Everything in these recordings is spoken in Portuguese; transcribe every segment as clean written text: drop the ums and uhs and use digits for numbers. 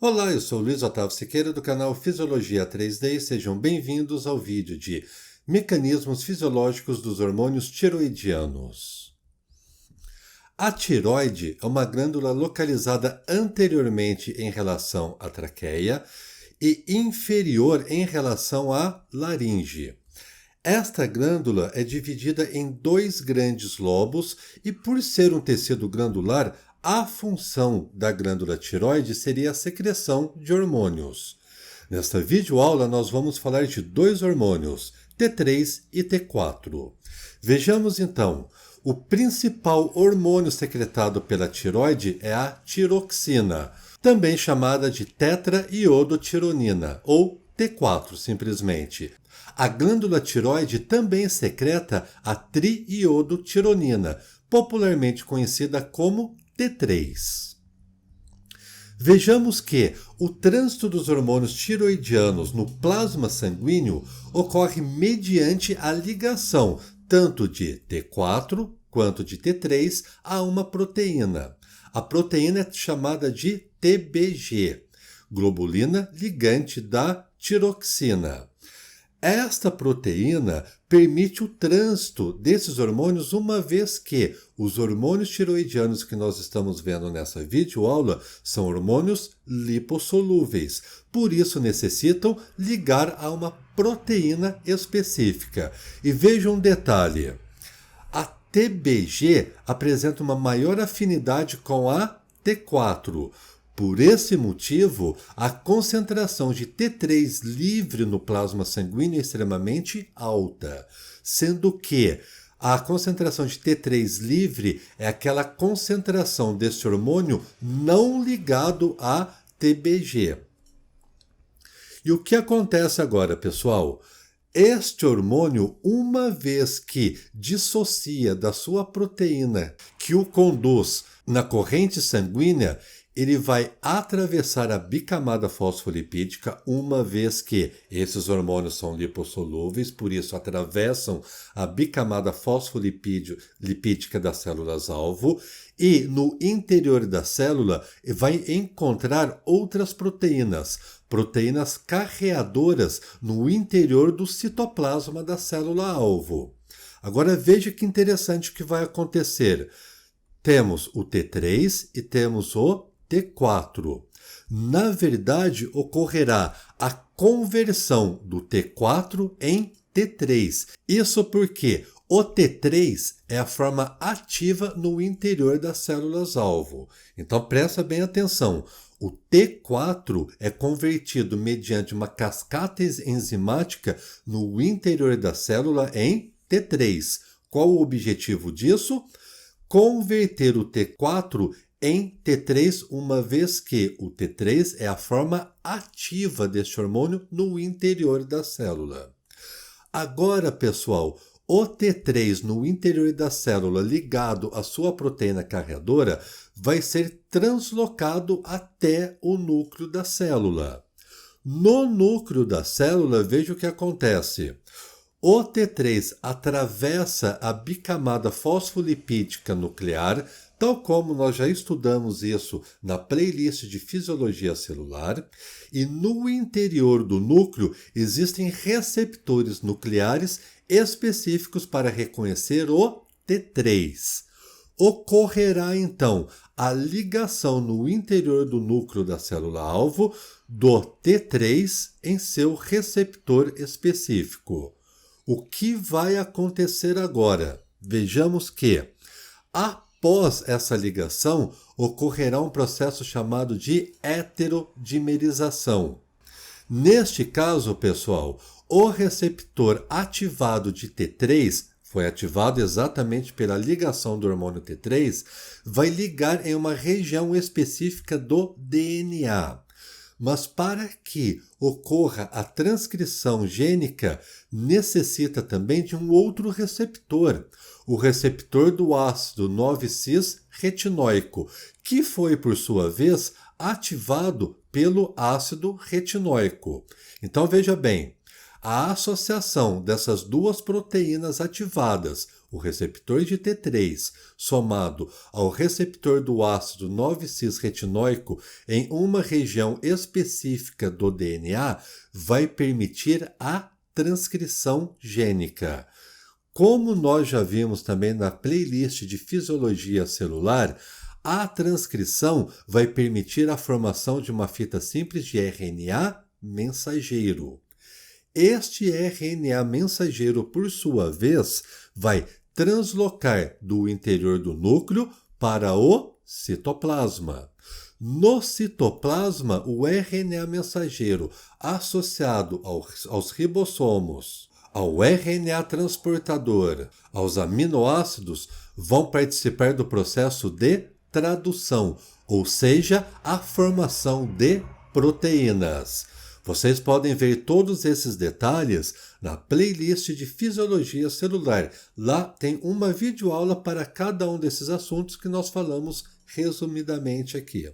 Olá, eu sou Luiz Otávio Siqueira do canal Fisiologia 3D e sejam bem-vindos ao vídeo de Mecanismos Fisiológicos dos Hormônios Tiroidianos. A tiroide é uma glândula localizada anteriormente em relação à traqueia e inferior em relação à laringe. Esta glândula é dividida em dois grandes lobos e, por ser um tecido glandular, a função da glândula tiroide seria a secreção de hormônios. Nesta videoaula, nós vamos falar de dois hormônios, T3 e T4. Vejamos então, o principal hormônio secretado pela tiroide é a tiroxina, também chamada de tetraiodotironina, ou T4 simplesmente. A glândula tiroide também secreta a triiodotironina, popularmente conhecida como T3. Vejamos que o trânsito dos hormônios tiroidianos no plasma sanguíneo ocorre mediante a ligação tanto de T4 quanto de T3 a uma proteína. A proteína é chamada de TBG, globulina ligante da tiroxina. Esta proteína permite o trânsito desses hormônios, uma vez que os hormônios tiroidianos que nós estamos vendo nessa videoaula são hormônios lipossolúveis, por isso necessitam ligar a uma proteína específica. E veja um detalhe, a TBG apresenta uma maior afinidade com a T4. Por esse motivo, a concentração de T3 livre no plasma sanguíneo é extremamente alta, sendo que a concentração de T3 livre é aquela concentração desse hormônio não ligado a TBG. E o que acontece agora, pessoal? Este hormônio, uma vez que dissocia da sua proteína que o conduz na corrente sanguínea, ele vai atravessar a bicamada fosfolipídica, uma vez que esses hormônios são lipossolúveis, por isso atravessam a bicamada fosfolipídica das células-alvo, e no interior da célula vai encontrar outras proteínas carreadoras no interior do citoplasma da célula-alvo. Agora veja que interessante o que vai acontecer. Temos o T3 e temos o T4. Na verdade, ocorrerá a conversão do T4 em T3. Isso porque o T3 é a forma ativa no interior das células-alvo. Então, presta bem atenção. O T4 é convertido mediante uma cascata enzimática no interior da célula em T3. Qual o objetivo disso? Converter o T4 em T3, uma vez que o T3 é a forma ativa deste hormônio no interior da célula. Agora, pessoal, o T3 no interior da célula ligado à sua proteína carreadora vai ser translocado até o núcleo da célula. No núcleo da célula, veja o que acontece. O T3 atravessa a bicamada fosfolipídica nuclear, tal como nós já estudamos isso na playlist de Fisiologia Celular, e no interior do núcleo existem receptores nucleares específicos para reconhecer o T3. Ocorrerá então a ligação no interior do núcleo da célula-alvo do T3 em seu receptor específico. O que vai acontecer agora? Vejamos que, após essa ligação, ocorrerá um processo chamado de heterodimerização. Neste caso, pessoal, o receptor ativado de T3, foi ativado exatamente pela ligação do hormônio T3, vai ligar em uma região específica do DNA. Mas para que ocorra a transcrição gênica, necessita também de um outro receptor, o receptor do ácido 9-cis-retinóico, que foi, por sua vez, ativado pelo ácido retinóico. Então, veja bem, a associação dessas duas proteínas ativadas, o receptor de T3, somado ao receptor do ácido 9-cis-retinóico em uma região específica do DNA, vai permitir a transcrição gênica. Como nós já vimos também na playlist de fisiologia celular, a transcrição vai permitir a formação de uma fita simples de RNA mensageiro. Este RNA mensageiro, por sua vez, vai translocar do interior do núcleo para o citoplasma. No citoplasma, o RNA mensageiro associado aos ribossomos, ao RNA transportador, aos aminoácidos, vão participar do processo de tradução, ou seja, a formação de proteínas. Vocês podem ver todos esses detalhes na playlist de fisiologia celular. Lá tem uma videoaula para cada um desses assuntos que nós falamos resumidamente aqui.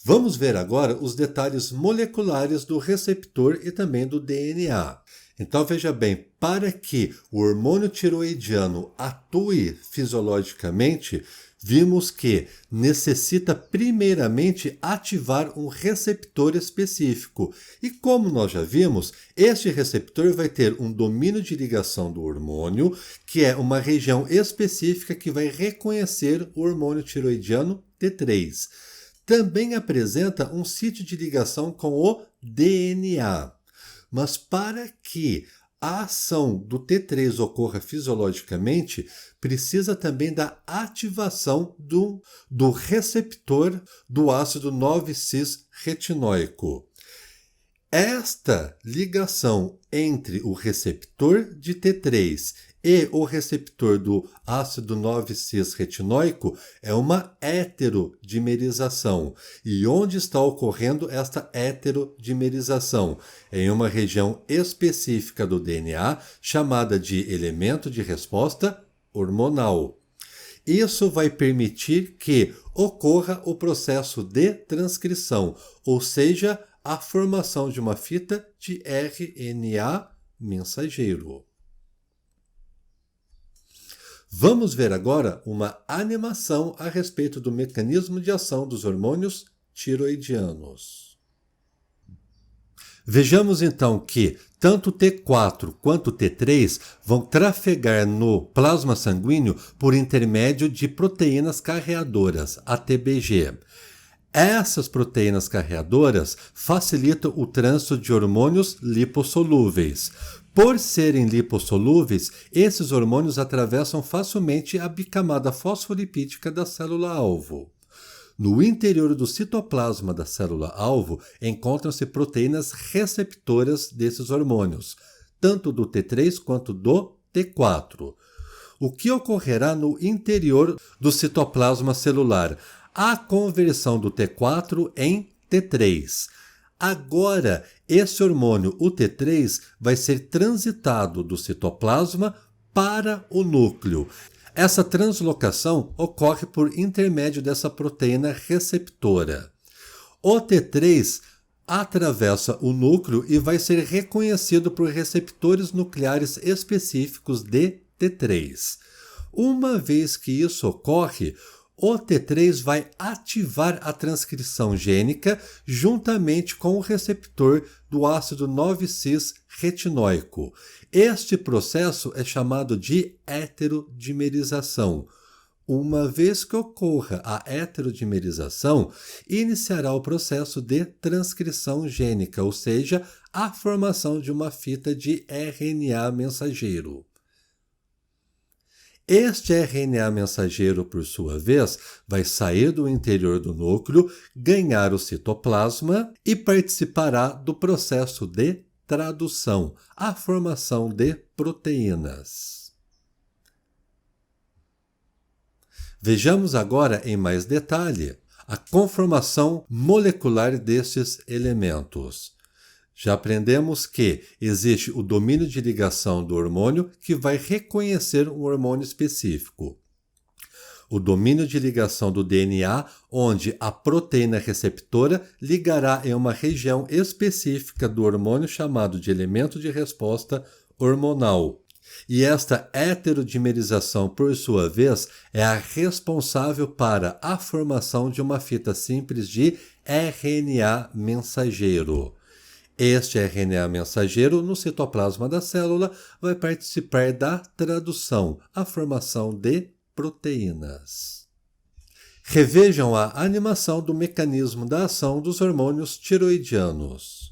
Vamos ver agora os detalhes moleculares do receptor e também do DNA. Então veja bem, para que o hormônio tiroidiano atue fisiologicamente, vimos que necessita primeiramente ativar um receptor específico. E como nós já vimos, este receptor vai ter um domínio de ligação do hormônio, que é uma região específica que vai reconhecer o hormônio tiroidiano T3. Também apresenta um sítio de ligação com o DNA. Mas para que a ação do T3 ocorra fisiologicamente, precisa também da ativação do receptor do ácido 9-cis-retinóico. Esta ligação entre o receptor de T3 e o receptor do ácido 9-cis-retinóico é uma heterodimerização. E onde está ocorrendo esta heterodimerização? Em uma região específica do DNA, chamada de elemento de resposta hormonal. Isso vai permitir que ocorra o processo de transcrição, ou seja, a formação de uma fita de RNA mensageiro. Vamos ver agora uma animação a respeito do mecanismo de ação dos hormônios tiroidianos. Vejamos então que tanto T4 quanto T3 vão trafegar no plasma sanguíneo por intermédio de proteínas carreadoras, ATBG. Essas proteínas carreadoras facilitam o trânsito de hormônios lipossolúveis. Por serem lipossolúveis, esses hormônios atravessam facilmente a bicamada fosfolipídica da célula-alvo. No interior do citoplasma da célula-alvo encontram-se proteínas receptoras desses hormônios, tanto do T3 quanto do T4. O que ocorrerá no interior do citoplasma celular? A conversão do T4 em T3. Agora, esse hormônio, o T3, vai ser transitado do citoplasma para o núcleo. Essa translocação ocorre por intermédio dessa proteína receptora. O T3 atravessa o núcleo e vai ser reconhecido por receptores nucleares específicos de T3. Uma vez que isso ocorre, o T3 vai ativar a transcrição gênica juntamente com o receptor do ácido 9-cis-retinóico. Este processo é chamado de heterodimerização. Uma vez que ocorra a heterodimerização, iniciará o processo de transcrição gênica, ou seja, a formação de uma fita de RNA mensageiro. Este RNA mensageiro, por sua vez, vai sair do interior do núcleo, ganhar o citoplasma e participará do processo de tradução, a formação de proteínas. Vejamos agora em mais detalhe a conformação molecular destes elementos. Já aprendemos que existe o domínio de ligação do hormônio que vai reconhecer um hormônio específico. O domínio de ligação do DNA, onde a proteína receptora ligará em uma região específica do hormônio chamado de elemento de resposta hormonal. E esta heterodimerização, por sua vez, é a responsável para a formação de uma fita simples de RNA mensageiro. Este RNA mensageiro, no citoplasma da célula, vai participar da tradução, a formação de proteínas. Revejam a animação do mecanismo da ação dos hormônios tiroidianos.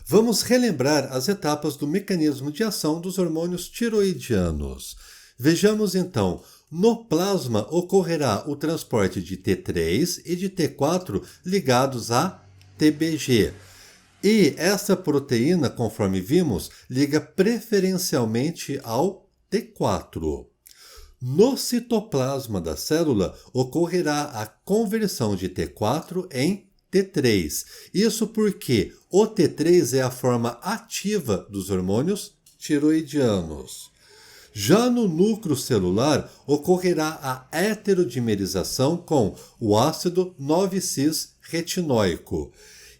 Vamos relembrar as etapas do mecanismo de ação dos hormônios tiroidianos. Vejamos então, no plasma ocorrerá o transporte de T3 e de T4 ligados a TBG. E essa proteína, conforme vimos, liga preferencialmente ao T4. No citoplasma da célula ocorrerá a conversão de T4 em T3. Isso porque o T3 é a forma ativa dos hormônios tiroidianos. Já no núcleo celular ocorrerá a heterodimerização com o ácido 9-cis-retinóico.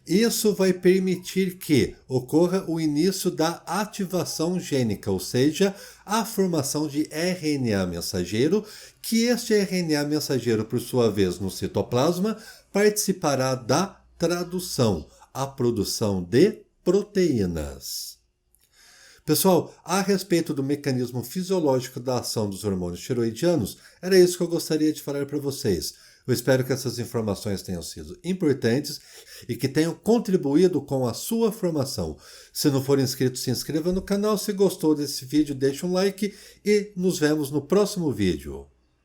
Isso vai permitir que ocorra o início da ativação gênica, ou seja, a formação de RNA mensageiro, que este RNA mensageiro, por sua vez, no citoplasma, participará da tradução, a produção de proteínas. Pessoal, a respeito do mecanismo fisiológico da ação dos hormônios tiroidianos, era isso que eu gostaria de falar para vocês. Eu espero que essas informações tenham sido importantes e que tenham contribuído com a sua formação. Se não for inscrito, se inscreva no canal. Se gostou desse vídeo, deixe um like e nos vemos no próximo vídeo.